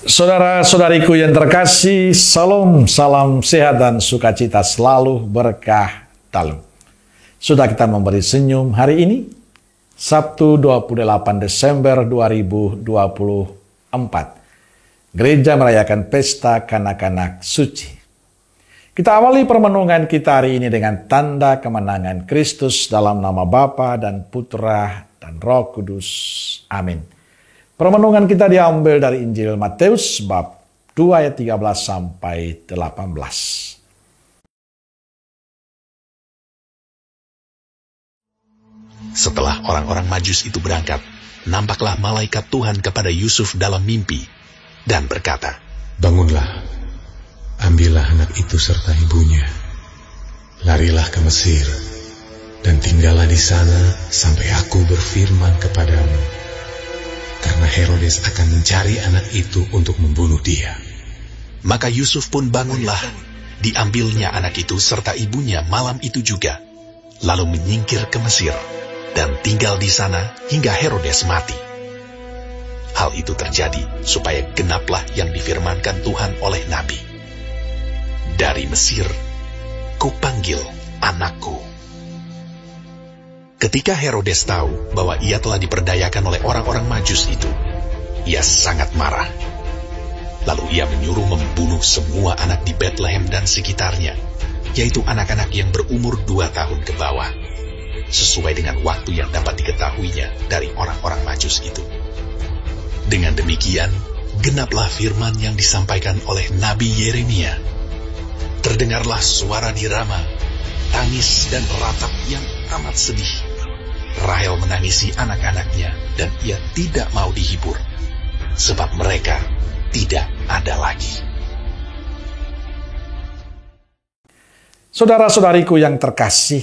Saudara-saudariku yang terkasih, salam sehat dan sukacita selalu, berkah dalam. Sudah kita memberi senyum hari ini, Sabtu 28 Desember 2024. Gereja merayakan pesta kanak-kanak suci. Kita awali permenungan kita hari ini dengan tanda kemenangan Kristus dalam nama Bapa dan Putra dan Roh Kudus. Amin. Permenungan kita diambil dari Injil Matius bab 2 ayat 13 sampai 18. Setelah orang-orang Majus itu berangkat, nampaklah malaikat Tuhan kepada Yusuf dalam mimpi dan berkata, "Bangunlah, ambillah anak itu serta ibunya, larilah ke Mesir, dan tinggallah di sana sampai aku berfirman kepadamu. Karena Herodes akan mencari anak itu untuk membunuh dia." Maka Yusuf pun bangunlah, diambilnya anak itu serta ibunya malam itu juga, lalu menyingkir ke Mesir, dan tinggal di sana hingga Herodes mati. Hal itu terjadi supaya genaplah yang difirmankan Tuhan oleh Nabi. "Dari Mesir, kupanggil anakku." Ketika Herodes tahu bahwa ia telah diperdayakan oleh orang-orang Majus itu, ia sangat marah. Lalu ia menyuruh membunuh semua anak di Betlehem dan sekitarnya, yaitu anak-anak yang berumur 2 tahun ke bawah, sesuai dengan waktu yang dapat diketahuinya dari orang-orang Majus itu. Dengan demikian, genaplah firman yang disampaikan oleh Nabi Yeremia. Terdengarlah suara di Rama, tangis dan ratap yang amat sedih. Rahel menangisi anak-anaknya, dan ia tidak mau dihibur, sebab mereka tidak ada lagi. Saudara-saudariku yang terkasih,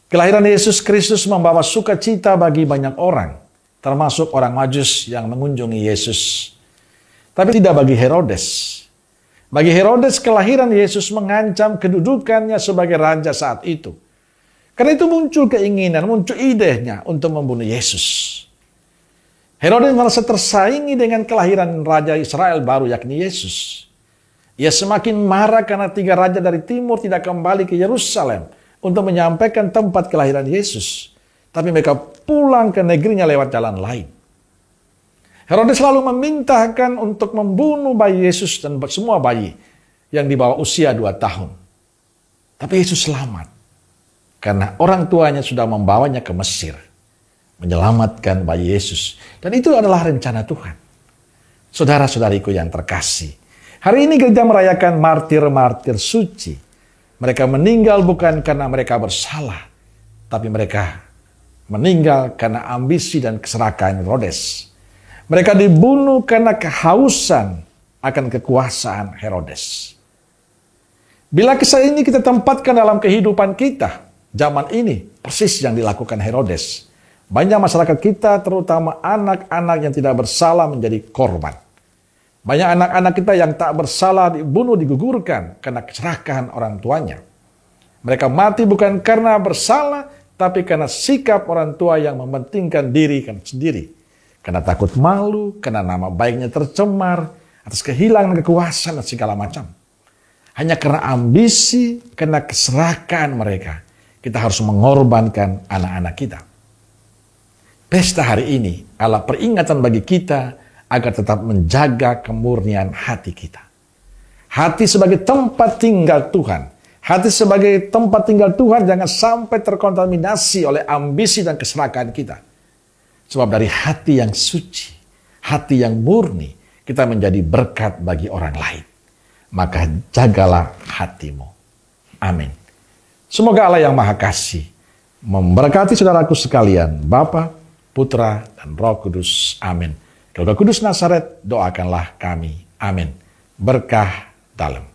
kelahiran Yesus Kristus membawa sukacita bagi banyak orang, termasuk orang Majus yang mengunjungi Yesus. Tapi tidak bagi Herodes. Bagi Herodes, kelahiran Yesus mengancam kedudukannya sebagai raja saat itu. Karena itu muncul keinginan, muncul idenya untuk membunuh Yesus. Herodes merasa tersaingi dengan kelahiran Raja Israel baru, yakni Yesus. Ia semakin marah karena 3 raja dari timur tidak kembali ke Yerusalem untuk menyampaikan tempat kelahiran Yesus. Tapi mereka pulang ke negerinya lewat jalan lain. Herodes selalu memintakan untuk membunuh bayi Yesus dan semua bayi yang di bawah usia 2 tahun. Tapi Yesus selamat. Karena orang tuanya sudah membawanya ke Mesir, menyelamatkan bayi Yesus. Dan itu adalah rencana Tuhan. Saudara-saudariku yang terkasih, hari ini gereja merayakan martir-martir suci. Mereka meninggal bukan karena mereka bersalah, tapi mereka meninggal karena ambisi dan keserakahan Herodes. Mereka dibunuh karena kehausan akan kekuasaan Herodes. Bila kisah ini kita tempatkan dalam kehidupan kita, zaman ini persis yang dilakukan Herodes. Banyak masyarakat kita, terutama anak-anak yang tidak bersalah, menjadi korban. Banyak anak-anak kita yang tak bersalah dibunuh, digugurkan karena keserakahan orang tuanya. Mereka mati bukan karena bersalah, tapi karena sikap orang tua yang mementingkan diri sendiri. Karena takut malu, karena nama baiknya tercemar, atas kehilangan kekuasaan dan segala macam. Hanya karena ambisi, karena keserakahan mereka, kita harus mengorbankan anak-anak kita. Pesta hari ini adalah peringatan bagi kita agar tetap menjaga kemurnian hati kita. Hati sebagai tempat tinggal Tuhan. Hati sebagai tempat tinggal Tuhan jangan sampai terkontaminasi oleh ambisi dan keserakahan kita. Sebab dari hati yang suci, hati yang murni, kita menjadi berkat bagi orang lain. Maka jagalah hatimu. Amin. Semoga Allah yang Maha Kasih memberkati saudaraku sekalian, Bapa, Putra, dan Roh Kudus. Amin. Keluarga Kudus Nazaret, doakanlah kami. Amin. Berkah dalam.